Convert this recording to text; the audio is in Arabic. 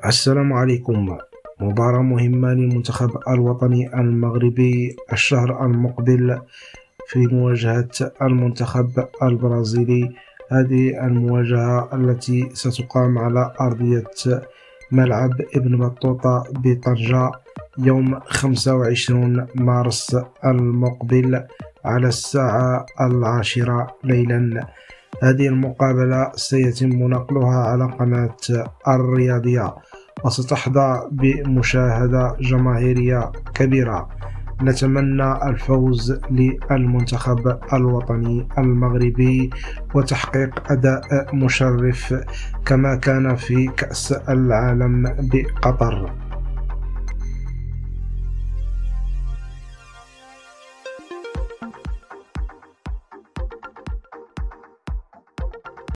السلام عليكم. مباراة مهمة للمنتخب الوطني المغربي الشهر المقبل في مواجهة المنتخب البرازيلي. هذه المواجهة التي ستقام على أرضية ملعب ابن بطوطة بطنجة يوم 25 مارس المقبل على الساعة 10 ليلا. هذه المقابلة سيتم نقلها على قناة الرياضية وستحظى بمشاهدة جماهيرية كبيرة. نتمنى الفوز للمنتخب الوطني المغربي وتحقيق أداء مشرف كما كان في كأس العالم بقطر.